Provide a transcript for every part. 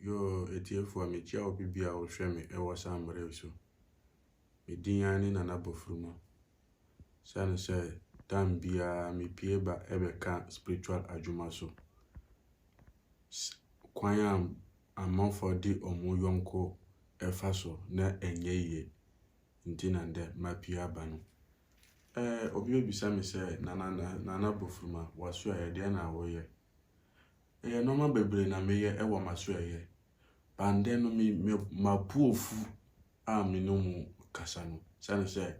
Yo, etiefu amechia obibia ohweme ewo sambre so. Medinyane na nabofruma. Sane say tambia mi pieba ebeka spiritual adwuma so. Kwanyam amanfo di omo yonko efa so na enye ye. Ntina nde mapia banu. Obi bisa me say nana bofruma waso ayede na woye. Noma bebre na meye ewo maso aye. Pande no mi mapuofu a minomu kasano. Sane say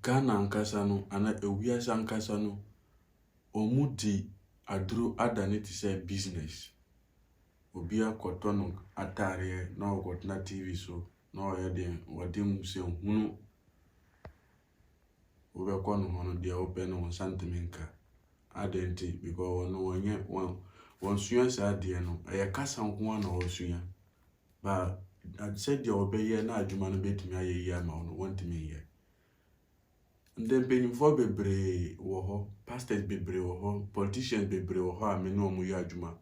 Ghana ankasano ana ewiasa ankasano omudi adru adani ti say business. Obi akotono atare na ogotna TV so na oyede wadim se hunu obe kono hono dia open on santimenka adenti because no wonye won suya sa de no aya kasa nko na wosuya ba I said dia obeye na adwuma no betumi ayeyi ama no wontimi ye ndem benimfo bebre wo ho pastors bebre wo ho politicians bebre wo ho ameno omu ya adwuma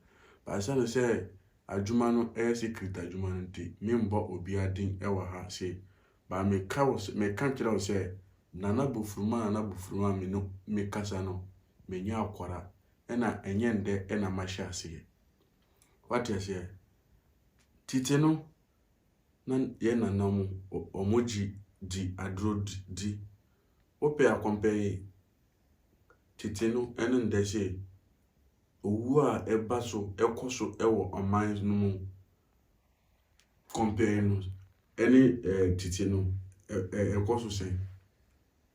ba sa no say adwuma no secret adwuma no nti membo obi adin ewa ha say ba me kan kira wo say nana bufuruma meno me kasa no menya akwara ena enye nde ena mahya ase what you say tite no na ye nanamu omoji di adro di ope a compare tite no ene nde say owu a eba so ekoso ewo aman no mu compare no ene tite no ekoso say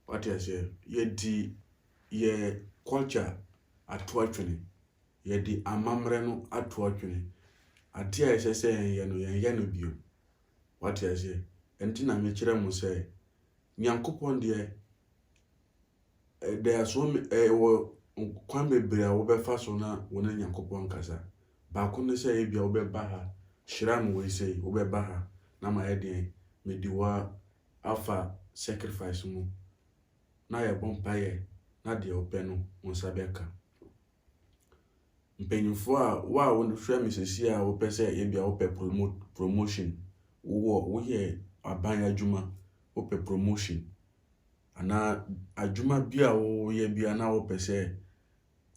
what you say ye culture atuatwene ye di amamre no atuatwene ade a yesese ye no bio what you say entina me kire mu say nyankopon de there so wo kwan bebre a wo befa so na wona nyankopon kasa ba ko ne say bia wo beba ha shiram we say wo beba ha na ma ye de mediwa afa sacrifice mu na ye bompaye na de openo onsabeka mpenyufo a wa won hwe mesesi a wo pese ye bia wo pe promotion wo ye aban adwuma wo pe promotion ana adwuma bia wo ye bia na wo pese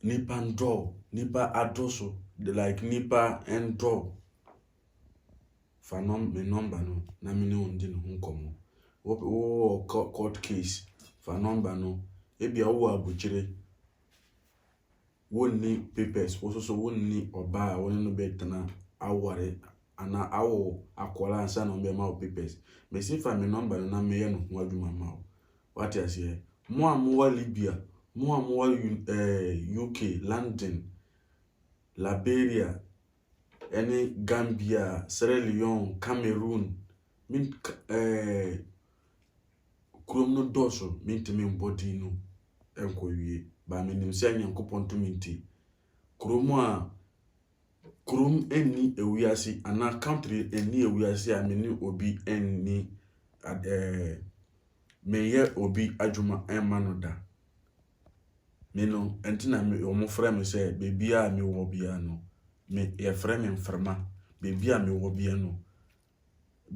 nipa ndo nipa adoso like nipa endo fanom me number no na me ne ondi no nkomo wo court case fa number no ebia wo abuchire wonni papers wo so wonni oba wonni no betana aware ana awo akola ansa no be ma papers me si fa me number no na me ye no ho adwuma ma what you say mo amwa Libya mo amwa UK London Liberia any Gambia Sierra Leone Cameroon min krom no doso mintimi mbodi no enko wie ba menim se nyankopon to minti krom eni ewiase ana country eni ewiase a meni obi eni meye obi adwuma emanoda meno entina me omo frɛ me se bebia me wo bia no me ye frɛ me mframa bebia me wo bia no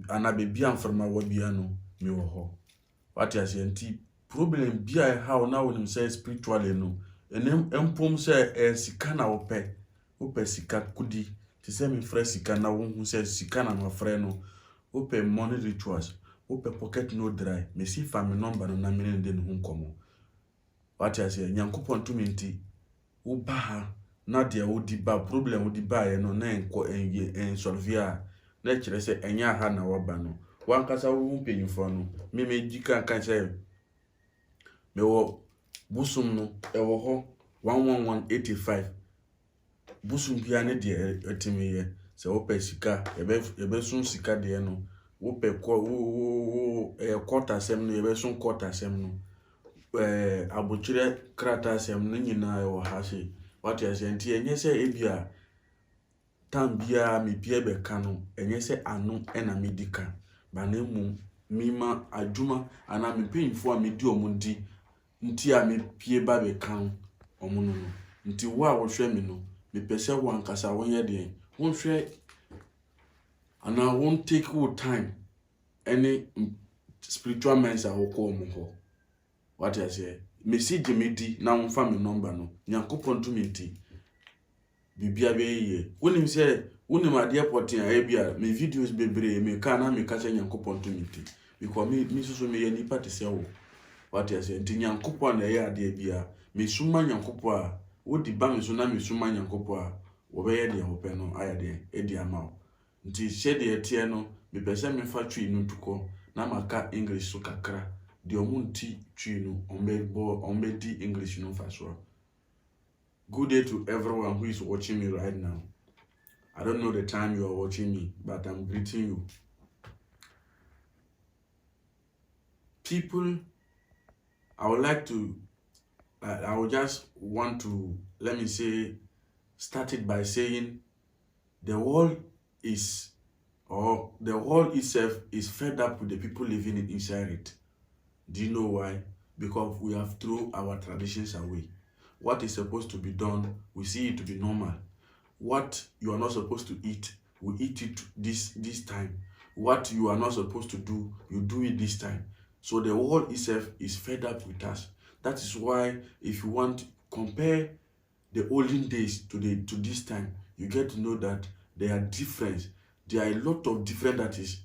ana bebia mframa wo bia no me wo ho what you say anti problem bia how na wonim say spiritually no enem empom say sika na wo pe sika kudi ti say me frɛ sika na wo hu say sika na ma frɛ no wo pe money rituals wo pe pocket no dry me si fa me number no na me ne no hu komo what you say nyankopon to minti wo ba ha na de wo di ba problem wo di ba ye no na enko en solve a na kire say enya ha na wo ba no wankasa wo mpenyufo no me jika kan say me wo busum no e wo ho 11185 busum bia ne de etimiye se wo pe sika ebe sun sika de no wo pe quarter sem no ebe sun quarter sem no abuchire krata sem no nyina e wo ha se what you say nti enye se ebia tambia me pie be kanu enye se anu ena medika banemu mima adwuma ana mepinfo a medi omundi nti a me pie ba be kan omuno nti wo a wo hwe me no me pese wo ankasa wo ye de wo hwe And I won't take your time. Any spiritual minds I will call me. What I say? Message me di na umfa me number no. Nyankopon to me ti. Bibia be ye. Wonim say wonim ade airport a bia me videos bebre me ka na me ka say Nyankopon to me ti. Because me so me ye nipa te say wo. What I say? Nti Nyankopon na ye ade bia me suma Nyankopon a wo di ba me so na me suma Nyankopon a wo be ye de ho pe no ayade e di ama wo. Nti she de etie no me pese me fa twi no tuko na maka English so kakra de omunti twi no ombe di English no fa so. Good day to everyone who is watching me right now. I don't know the time you are watching me, but I'm greeting you. People, I would just want to, let me say, start it by saying the world itself is fed up with the people living inside it. Do you know why? Because we have thrown our traditions away. What is supposed to be done, we see it to be normal. What you are not supposed to eat, we eat it this time. What you are not supposed to do, you do it this time. So the world itself is fed up with us. That is why if you want to compare the olden days to this time, you get to know that there are difference. There are a lot of difference that is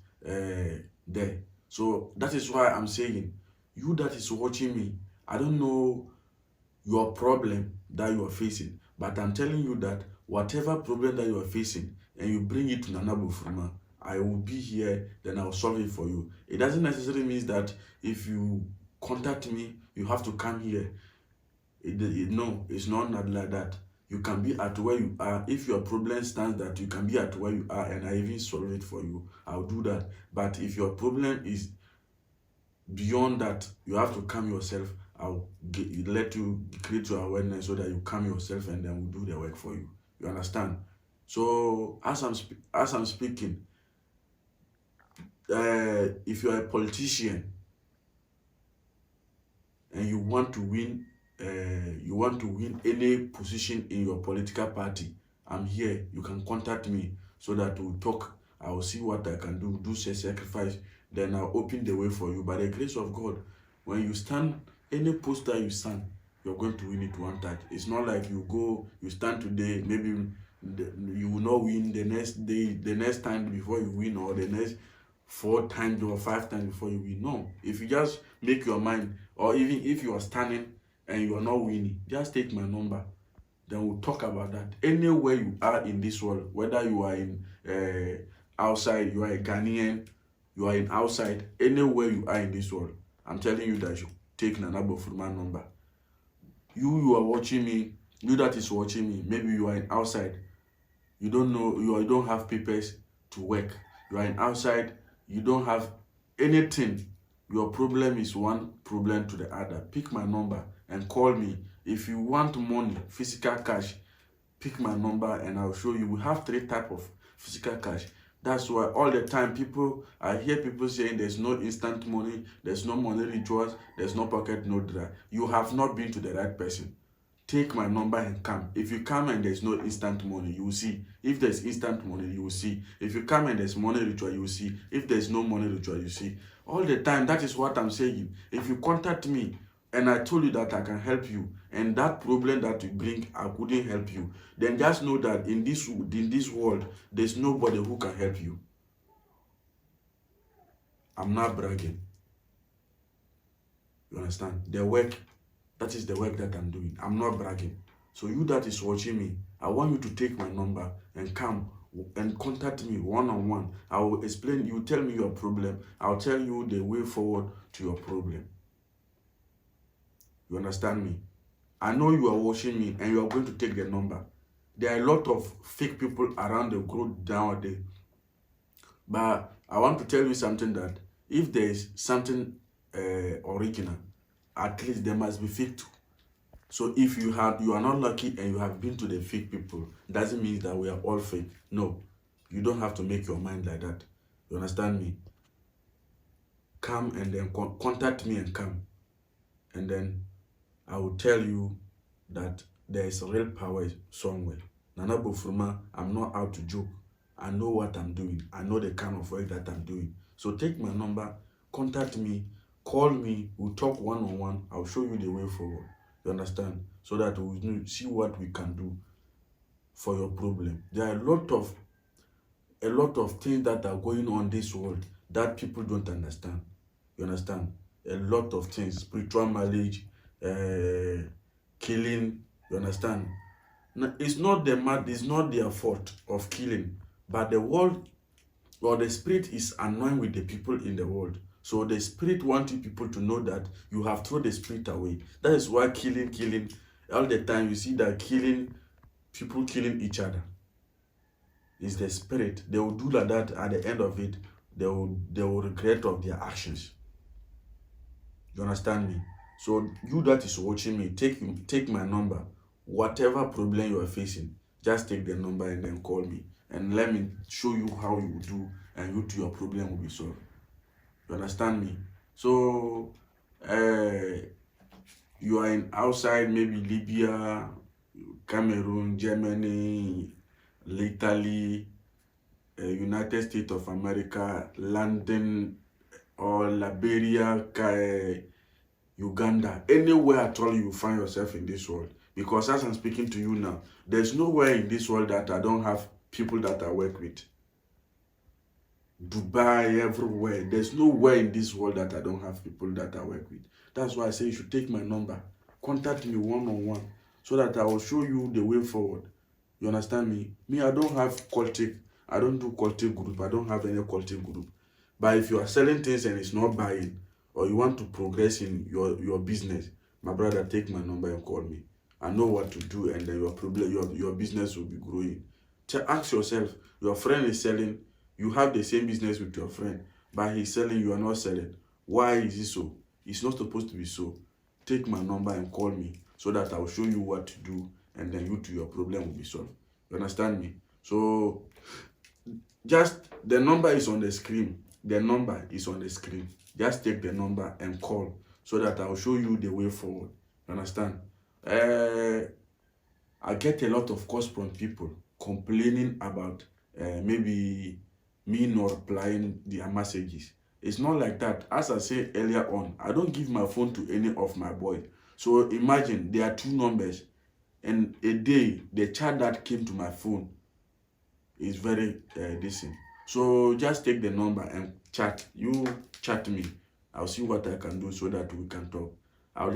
there. So that is why I'm saying, you that is watching me, I don't know your problem that you are facing, but I'm telling you that whatever problem that you are facing and you bring it to Nana Bofruma, I will be here, then I'll solve it for you. It doesn't necessarily mean that if you contact me, you have to come here. No, it's not like that. You can be at where you are. If your problem stands that you can be at where you are and I even solve it for you, I'll do that. But if your problem is beyond that, you have to come yourself. I'll let you create your awareness so that you come yourself and then we'll do the work for you. You understand? So as I'm speaking, if you're a politician and you want to win any position in your political party, I'm here. You can contact me so that we'll talk. I will see what I can do say sacrifice, then I'll open the way for you. By the grace of God, when you stand, any post that you stand, you're going to win it one touch. It's not like you stand today, maybe you will not win the next day, the next time before you win, or the next 4 times or 5 times before you win. No, if you just make your mind, or even if you are standing and you are not winning, just take my number. Then we'll talk about that. Anywhere you are in this world, whether you are in outside, you are a Ghanaian, you are in outside, anywhere you are in this world, I'm telling you that you take Nana Bofruma number. You are watching me, you that is watching me, maybe you are in outside, you don't know, you don't have papers to work, you are in outside, you don't have anything, your problem is one problem to the other. Pick my number and call me. If you want money, physical cash, pick my number and I'll show you. We have 3 types of physical cash. That's why all the time I hear people saying there's no instant money, there's no money rituals, there's no pocket no dry. You have not been to the right person. Take my number and come. If you come and there's no instant money, you will see. If there's instant money, you will see. If you come and there's money ritual, you will see. If there's no money ritual, you see. All the time, that is what I'm saying. If you contact me and I told you that I can help you, and that problem that you bring, I couldn't help you, then just know that in this world, there's nobody who can help you. I'm not bragging. You understand? The work, that is the work that I'm doing. I'm not bragging. So you that is watching me, I want you to take my number and come and contact me one-on-one. I will explain, you tell me your problem. I'll tell you the way forward to your problem. You understand me? I know you are watching me and you are going to take the number. There are a lot of fake people around the globe nowadays. But I want to tell you something, that if there is something original, at least there must be fake too. So if you are not lucky and you have been to the fake people, doesn't mean that we are all fake. No, you don't have to make your mind like that. You understand me? Come and then contact me and come. And then I will tell you that there is real power somewhere. Nana Bofruma, I'm not out to joke. I know what I'm doing. I know the kind of work that I'm doing. So take my number, contact me, call me, we'll talk one-on-one. I'll show you the way forward. You understand? So that we'll see what we can do for your problem. There are a lot of things that are going on in this world that people don't understand. You understand? A lot of things, spiritual marriage, killing. You understand? Now, it's not their fault of killing, but the world or the spirit is annoying with the people in the world. So the spirit wants you people to know that you have thrown the spirit away. That is why killing, all the time you see that people killing each other. Is the spirit. They will do like that. At the end of it, they will regret of their actions. You understand me? So you that is watching me, take my number. Whatever problem you are facing, just take the number and then call me, and let me show you how you do, and your problem will be solved. You understand me? So you are in outside, maybe Libya, Cameroon, Germany, Italy, United States of America, London, or Liberia, Uganda, anywhere at all you find yourself in this world. Because as I'm speaking to you now, there's nowhere in this world that I don't have people that I work with. Dubai, everywhere. There's nowhere in this world that I don't have people that I work with. That's why I say you should take my number. Contact me one-on-one so that I will show you the way forward. You understand me? Me, I don't have cultic. I don't do cultic group. I don't have any cultic group. But if you are selling things and it's not buying, or you want to progress in your business, my brother, take my number and call me. I know what to do, and then your business will be growing. Ask yourself, your friend is selling, you have the same business with your friend, but he's selling, you are not selling. Why is it so? It's not supposed to be so. Take my number and call me so that I will show you what to do, and then your problem will be solved. You understand me? So just the number is on the screen. The number is on the screen. Just take the number and call so that I'll show you the way forward. You understand? I get a lot of calls from people complaining about maybe me not replying their messages. It's not like that. As I said earlier on, I don't give my phone to any of my boys. So imagine there are 2 numbers, and a day the chat that came to my phone is very decent. So just take the number and chat. You chat me. I'll see what I can do so that we can talk. I would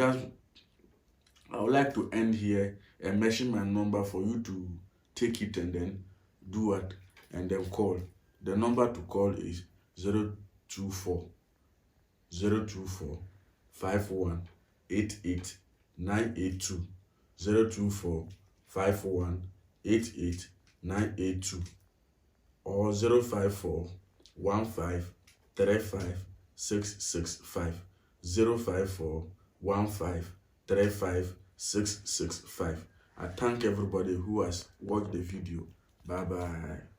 like to end here and mention my number for you to take it and then do what, and then call. The number to call is 024 51 88 982. 024 51 88 982, or 054 15 35 665. 054 15 35 665. I thank everybody who has watched the video. Bye bye.